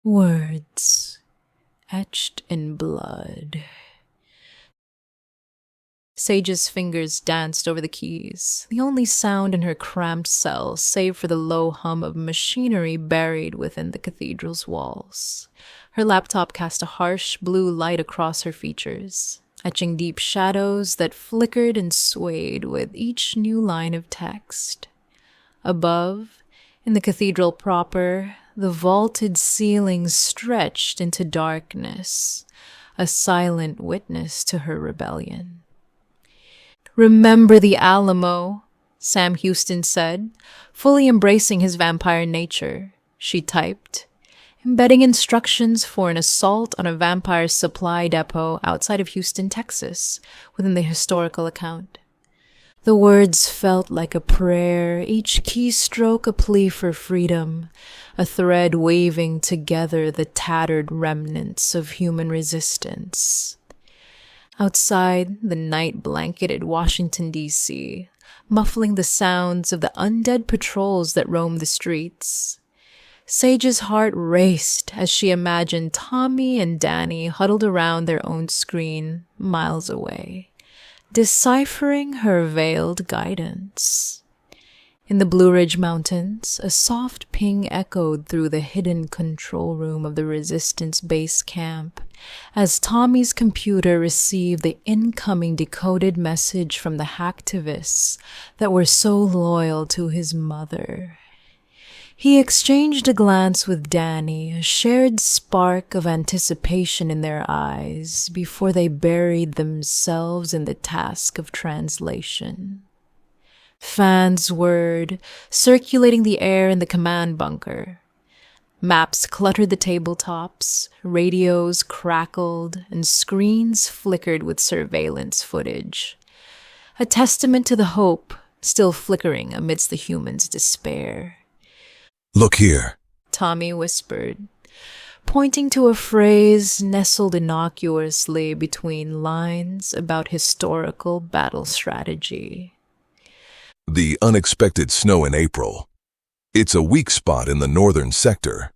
Words etched in blood. Sage's fingers danced over the keys, the only sound in her cramped cell save for the low hum of machinery buried within the cathedral's walls. Her laptop cast a harsh blue light across her features, etching deep shadows that flickered and swayed with each new line of text. Above, in the cathedral proper, the vaulted ceiling stretched into darkness, a silent witness to her rebellion. "Remember the Alamo," Sam Houston said, fully embracing his vampire nature. She typed, embedding instructions for an assault on a vampire supply depot outside of Houston, Texas, within the historical account. The words felt like a prayer, each keystroke a plea for freedom, a thread waving together the tattered remnants of human resistance. Outside, the night blanketed Washington, D.C., muffling the sounds of the undead patrols that roamed the streets. Sage's heart raced as she imagined Tommy and Danny huddled around their own screen, miles away, deciphering her veiled guidance. In the Blue Ridge Mountains, a soft ping echoed through the hidden control room of the Resistance base camp as Tommy's computer received the incoming decoded message from the hacktivists that were so loyal to his mother. He exchanged a glance with Danny, a shared spark of anticipation in their eyes before they buried themselves in the task of translation. Fan's word circulating the air in the command bunker. Maps cluttered the tabletops, radios crackled, and screens flickered with surveillance footage. A testament to the hope still flickering amidst the humans' despair. "Look here," Tommy whispered, pointing to a phrase nestled innocuously between lines about historical battle strategy. "The unexpected snow in April. It's a weak spot in the northern sector."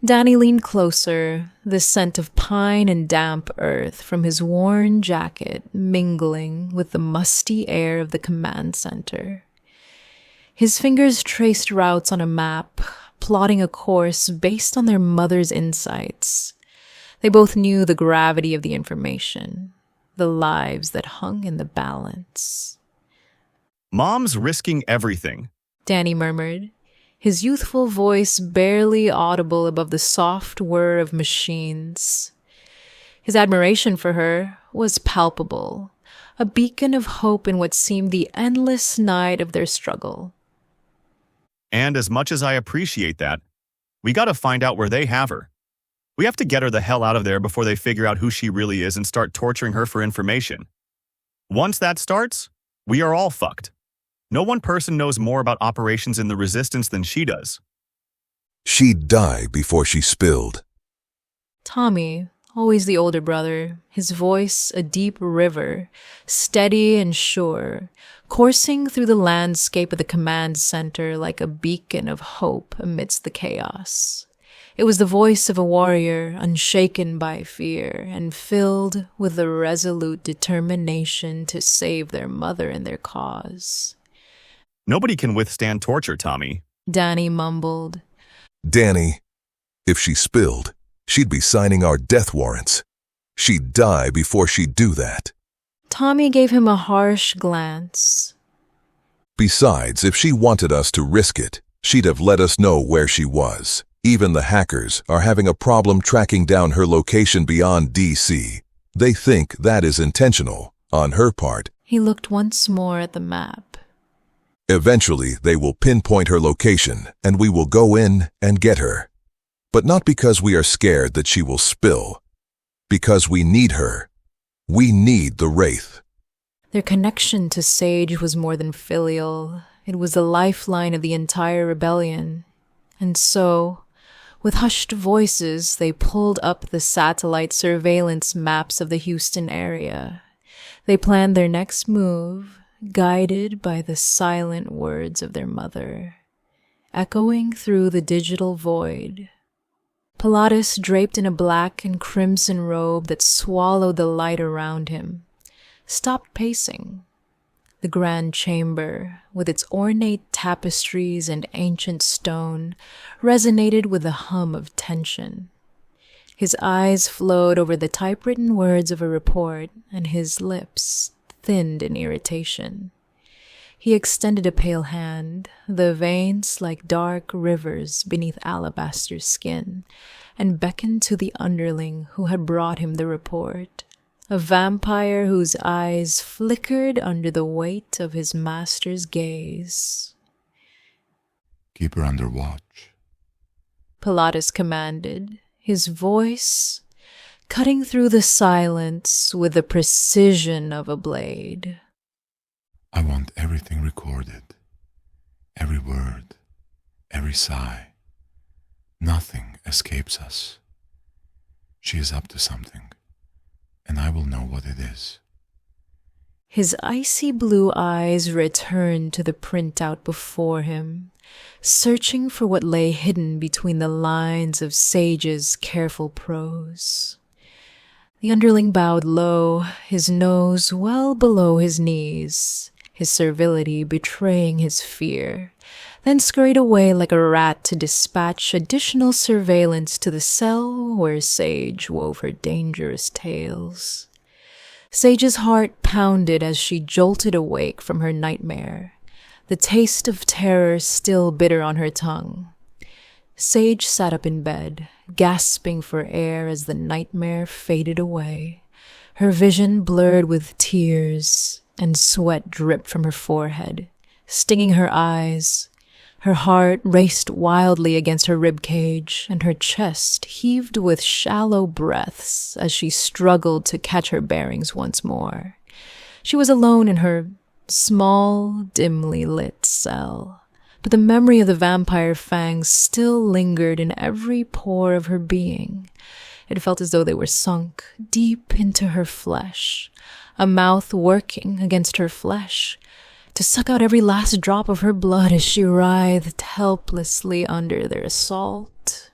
Danny leaned closer, the scent of pine and damp earth from his worn jacket mingling with the musty air of the command center. His fingers traced routes on a map, plotting a course based on their mother's insights. They both knew the gravity of the information, the lives that hung in the balance. "Mom's risking everything," Danny murmured, his youthful voice barely audible above the soft whir of machines. His admiration for her was palpable, a beacon of hope in what seemed the endless night of their struggle. "And as much as I appreciate that, we gotta find out where they have her. We have to get her the hell out of there before they figure out who she really is and start torturing her for information. Once that starts, we are all fucked. No one person knows more about operations in the Resistance than she does." "She'd die before she spilled." Tommy, always the older brother, his voice a deep river, steady and sure, coursing through the landscape of the command center like a beacon of hope amidst the chaos. It was the voice of a warrior unshaken by fear and filled with the resolute determination to save their mother and their cause. "Nobody can withstand torture, Tommy," Danny mumbled. "Danny, if she spilled, she'd be signing our death warrants. She'd die before she'd do that." Tommy gave him a harsh glance. "Besides, if she wanted us to risk it, she'd have let us know where she was. Even the hackers are having a problem tracking down her location beyond DC. They think that is intentional, on her part." He looked once more at the map. "Eventually, they will pinpoint her location, and we will go in and get her. But not because we are scared that she will spill. Because we need her. We need the Wraith." Their connection to Sage was more than filial. It was the lifeline of the entire rebellion. And so, with hushed voices, they pulled up the satellite surveillance maps of the Houston area. They planned their next move, guided by the silent words of their mother, echoing through the digital void. Pilatus, draped in a black and crimson robe that swallowed the light around him, stopped pacing. The grand chamber, with its ornate tapestries and ancient stone, resonated with the hum of tension. His eyes flowed over the typewritten words of a report, and his lips thinned in irritation. He extended a pale hand, the veins like dark rivers beneath alabaster skin, and beckoned to the underling who had brought him the report, a vampire whose eyes flickered under the weight of his master's gaze. "Keep her under watch," Pilatus commanded, his voice cutting through the silence with the precision of a blade. "I want everything recorded. Every word, every sigh. Nothing escapes us. She is up to something, and I will know what it is." His icy blue eyes returned to the printout before him, searching for what lay hidden between the lines of Sage's careful prose. The underling bowed low, his nose well below his knees, his servility betraying his fear, then scurried away like a rat to dispatch additional surveillance to the cell where Sage wove her dangerous tales. Sage's heart pounded as she jolted awake from her nightmare, the taste of terror still bitter on her tongue. Sage sat up in bed, gasping for air as the nightmare faded away. Her vision blurred with tears, and sweat dripped from her forehead, stinging her eyes. Her heart raced wildly against her rib cage, and her chest heaved with shallow breaths as she struggled to catch her bearings once more. She was alone in her small, dimly lit cell, but the memory of the vampire fangs still lingered in every pore of her being. It felt as though they were sunk deep into her flesh, a mouth working against her flesh, to suck out every last drop of her blood as she writhed helplessly under their assault.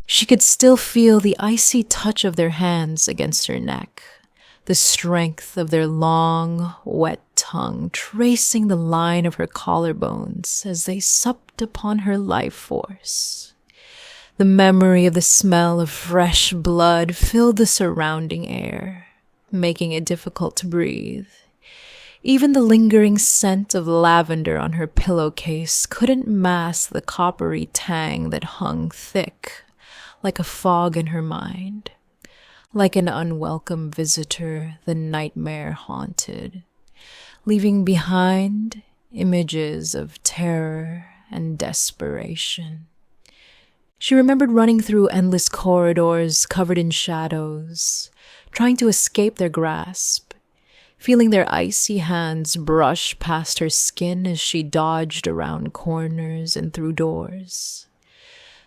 She could still feel the icy touch of their hands against her neck, the strength of their long, wet tongue tracing the line of her collarbones as they supped upon her life force. The memory of the smell of fresh blood filled the surrounding air, making it difficult to breathe. Even the lingering scent of lavender on her pillowcase couldn't mask the coppery tang that hung thick, like a fog in her mind. Like an unwelcome visitor, the nightmare haunted, leaving behind images of terror and desperation. She remembered running through endless corridors covered in shadows, trying to escape their grasp, feeling their icy hands brush past her skin as she dodged around corners and through doors.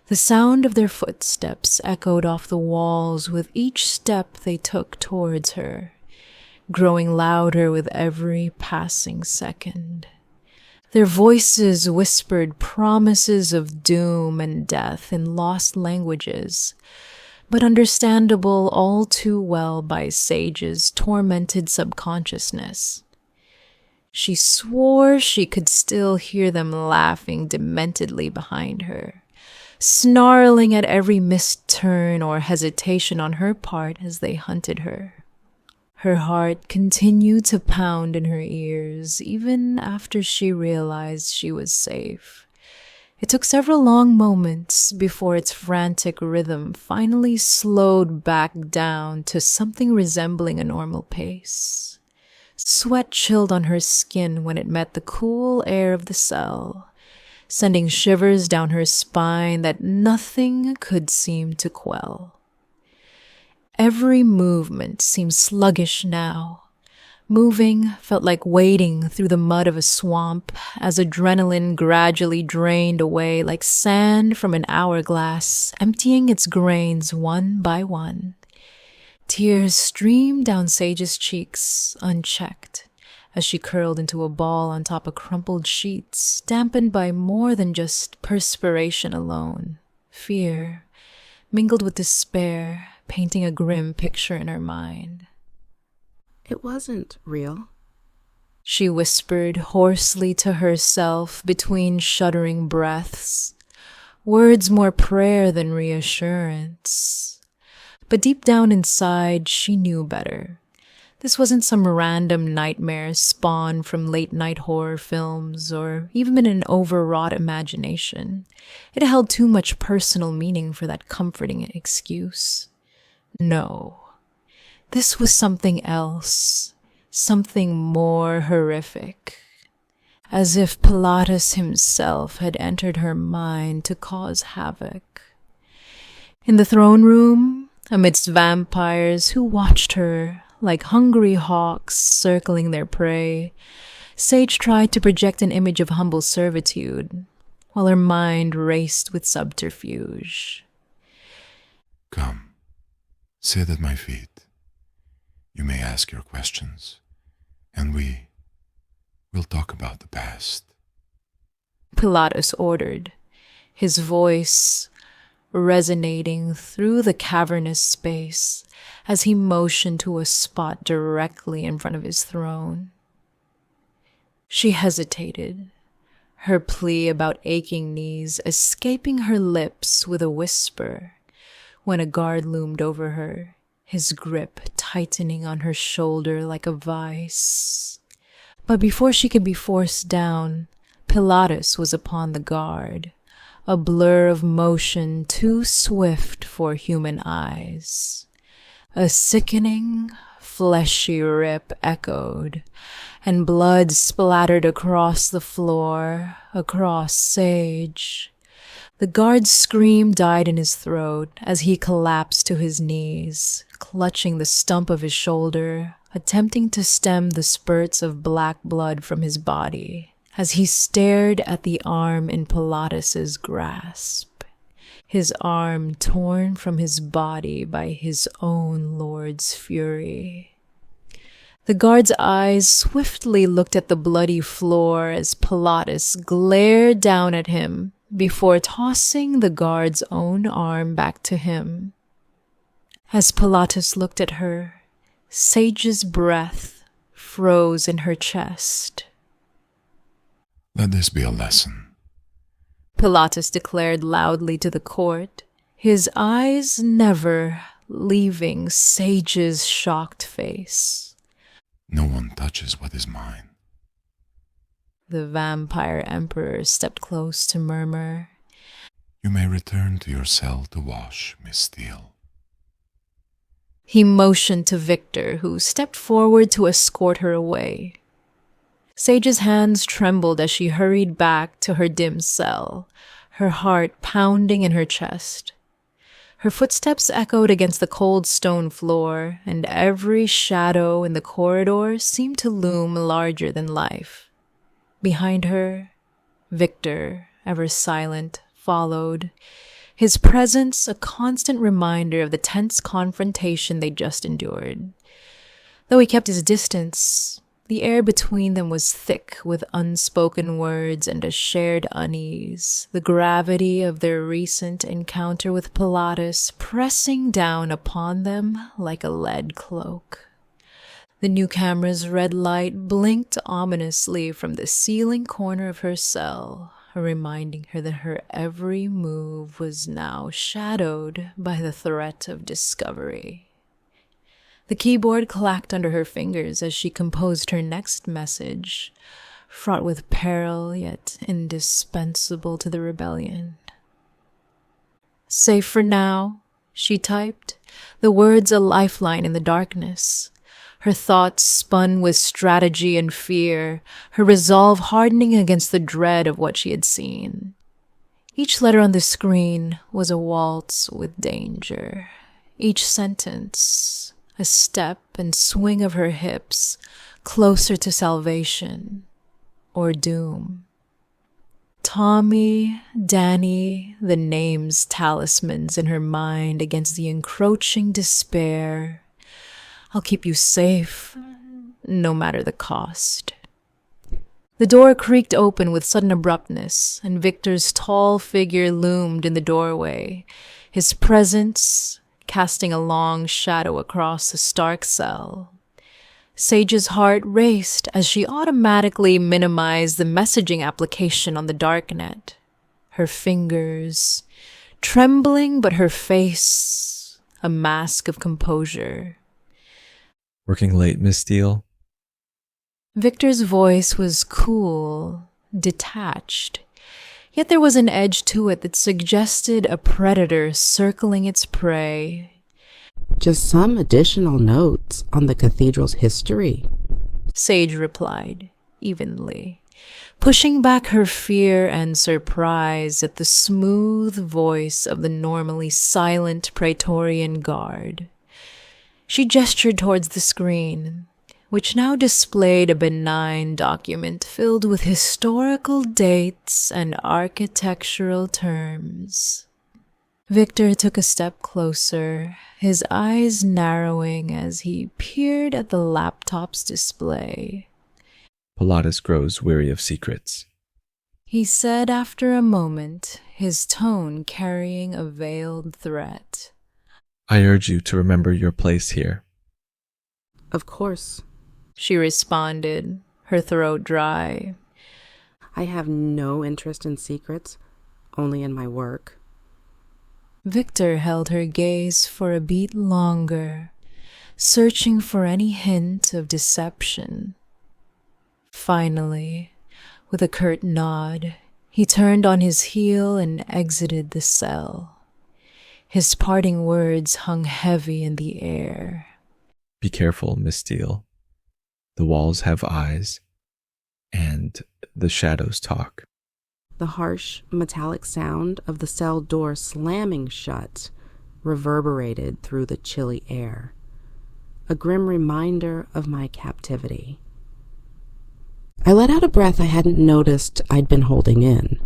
The sound of their footsteps echoed off the walls with each step they took towards her, growing louder with every passing second. Their voices whispered promises of doom and death in lost languages, but understandable all too well by Sage's tormented subconsciousness. She swore she could still hear them laughing dementedly behind her, snarling at every missed turn or hesitation on her part as they hunted her. Her heart continued to pound in her ears even after she realized she was safe. It took several long moments before its frantic rhythm finally slowed back down to something resembling a normal pace. Sweat chilled on her skin when it met the cool air of the cell, sending shivers down her spine that nothing could seem to quell. Every movement seemed sluggish now. Moving felt like wading through the mud of a swamp as adrenaline gradually drained away like sand from an hourglass, emptying its grains one by one. Tears streamed down Sage's cheeks, unchecked, as she curled into a ball on top of crumpled sheets, dampened by more than just perspiration alone, fear, mingled with despair, painting a grim picture in her mind. It wasn't real. She whispered hoarsely to herself between shuddering breaths, words more prayer than reassurance. But deep down inside, she knew better. This wasn't some random nightmare spawned from late-night horror films or even an overwrought imagination. It held too much personal meaning for that comforting excuse. No, this was something else, something more horrific. As if Pilatus himself had entered her mind to cause havoc. In the throne room, amidst vampires who watched her like hungry hawks circling their prey, Sage tried to project an image of humble servitude, while her mind raced with subterfuge. Come, sit at my feet. You may ask your questions, and we'll talk about the past. Pilatus ordered, his voice resonating through the cavernous space as he motioned to a spot directly in front of his throne. She hesitated, her plea about aching knees escaping her lips with a whisper, when a guard loomed over her, his grip tightening on her shoulder like a vice. But before she could be forced down, Pilatus was upon the guard, a blur of motion too swift for human eyes. A sickening, fleshy rip echoed, and blood splattered across the floor, across Sage. The guard's scream died in his throat as he collapsed to his knees, clutching the stump of his shoulder, attempting to stem the spurts of black blood from his body, as he stared at the arm in Pilatus's grasp, his arm torn from his body by his own lord's fury. The guard's eyes swiftly looked at the bloody floor as Pilatus glared down at him before tossing the guard's own arm back to him. As Pilatus looked at her, Sage's breath froze in her chest. Let this be a lesson, Pilatus declared loudly to the court, his eyes never leaving Sage's shocked face. No one touches what is mine. The vampire emperor stepped close to murmur, You may return to your cell to wash, Miss Steele. He motioned to Victor, who stepped forward to escort her away. Sage's hands trembled as she hurried back to her dim cell, her heart pounding in her chest. Her footsteps echoed against the cold stone floor, and every shadow in the corridor seemed to loom larger than life. Behind her, Victor, ever silent, followed, his presence a constant reminder of the tense confrontation they'd just endured. Though he kept his distance, the air between them was thick with unspoken words and a shared unease, the gravity of their recent encounter with Pilatus pressing down upon them like a lead cloak. The new camera's red light blinked ominously from the ceiling corner of her cell, reminding her that her every move was now shadowed by the threat of discovery. The keyboard clacked under her fingers as she composed her next message, fraught with peril yet indispensable to the rebellion. Safe for now, she typed, the words a lifeline in the darkness. Her thoughts spun with strategy and fear, her resolve hardening against the dread of what she had seen. Each letter on the screen was a waltz with danger. Each sentence, a step and swing of her hips, closer to salvation or doom. Tommy, Danny, the names talismans in her mind against the encroaching despair. I'll keep you safe, no matter the cost. The door creaked open with sudden abruptness, and Victor's tall figure loomed in the doorway, his presence casting a long shadow across the stark cell. Sage's heart raced as she automatically minimized the messaging application on the darknet. Her fingers trembling, but her face a mask of composure. Working late, Miss Steele? Victor's voice was cool, detached, yet there was an edge to it that suggested a predator circling its prey. Just some additional notes on the cathedral's history, Sage replied, evenly, pushing back her fear and surprise at the smooth voice of the normally silent Praetorian guard. She gestured towards the screen, which now displayed a benign document filled with historical dates and architectural terms. Victor took a step closer, his eyes narrowing as he peered at the laptop's display. Pilatus grows weary of secrets, He said after a moment, his tone carrying a veiled threat. I urge you to remember your place here. of course. She responded, her throat dry. I have no interest in secrets, only in my work. Victor held her gaze for a beat longer, searching for any hint of deception. Finally, with a curt nod, he turned on his heel and exited the cell. His parting words hung heavy in the air. Be careful, Miss Steele. The walls have eyes, and the shadows talk. The harsh, metallic sound of the cell door slamming shut reverberated through the chilly air, a grim reminder of my captivity. I let out a breath I hadn't noticed I'd been holding in,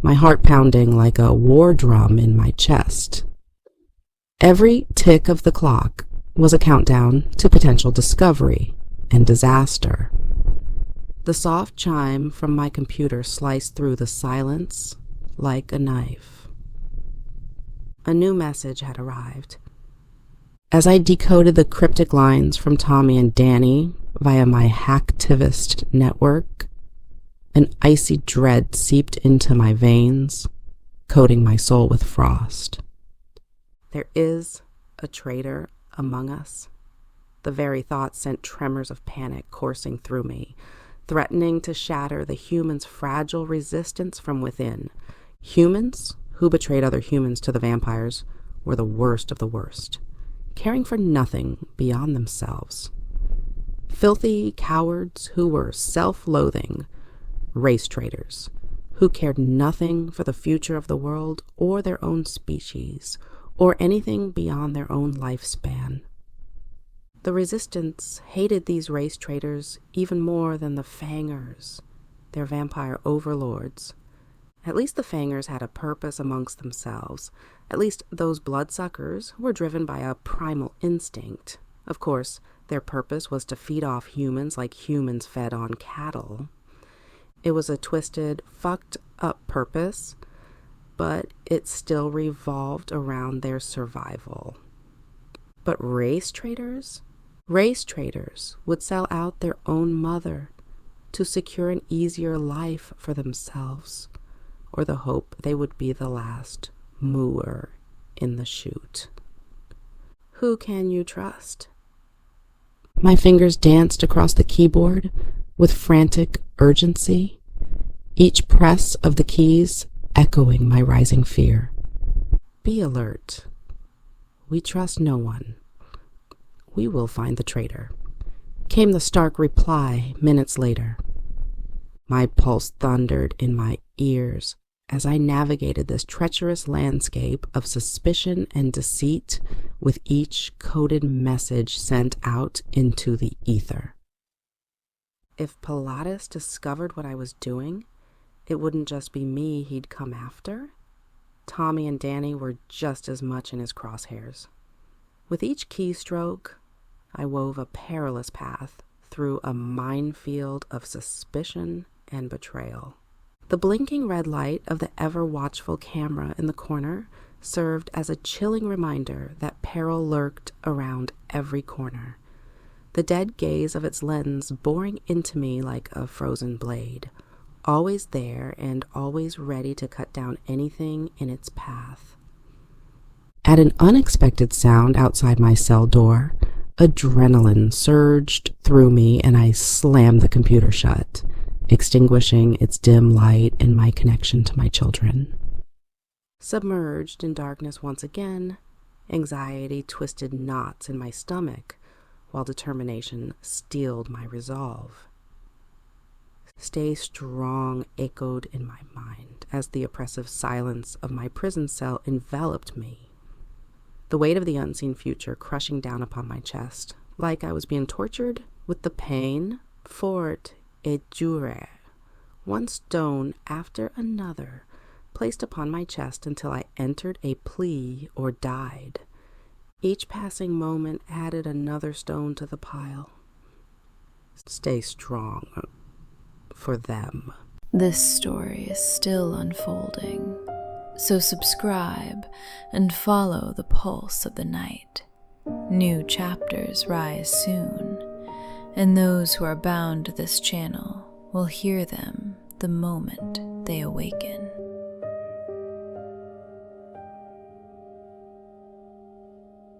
my heart pounding like a war drum in my chest. Every tick of the clock was a countdown to potential discovery and disaster. The soft chime from my computer sliced through the silence like a knife. A new message had arrived. As I decoded the cryptic lines from Tommy and Danny via my hacktivist network, an icy dread seeped into my veins, coating my soul with frost. There is a traitor among us. The very thought sent tremors of panic coursing through me, threatening to shatter the humans' fragile resistance from within. Humans who betrayed other humans to the vampires were the worst of the worst, caring for nothing beyond themselves. Filthy cowards who were self-loathing, race traitors who cared nothing for the future of the world or their own species, or anything beyond their own lifespan. The Resistance hated these race traitors even more than the Fangers, their vampire overlords. At least the Fangers had a purpose amongst themselves. At least those bloodsuckers were driven by a primal instinct. Of course, their purpose was to feed off humans like humans fed on cattle. It was a twisted, fucked up purpose, but it still revolved around their survival. But race traitors? Race traitors would sell out their own mother to secure an easier life for themselves, or the hope they would be the last mooer in the chute. Who can you trust? My fingers danced across the keyboard with frantic urgency, each press of the keys echoing my rising fear. Be alert. We trust no one. We will find the traitor, came the stark reply minutes later. My pulse thundered in my ears as I navigated this treacherous landscape of suspicion and deceit with each coded message sent out into the ether. If Pilatus discovered what I was doing, it wouldn't just be me he'd come after. Tommy and Danny were just as much in his crosshairs. With each keystroke, I wove a perilous path through a minefield of suspicion and betrayal. The blinking red light of the ever-watchful camera in the corner served as a chilling reminder that peril lurked around every corner. The dead gaze of its lens boring into me like a frozen blade, always there and always ready to cut down anything in its path. At an unexpected sound outside my cell door, adrenaline surged through me and I slammed the computer shut, extinguishing its dim light and my connection to my children. Submerged in darkness once again, anxiety twisted knots in my stomach, while determination steeled my resolve. Stay strong echoed in my mind as the oppressive silence of my prison cell enveloped me. The weight of the unseen future crushing down upon my chest, like I was being tortured with the pain, fort et dure, one stone after another placed upon my chest until I entered a plea or died. Each passing moment added another stone to the pile. Stay strong for them. This story is still unfolding, so subscribe and follow the pulse of the night. New chapters rise soon, and those who are bound to this channel will hear them the moment they awaken.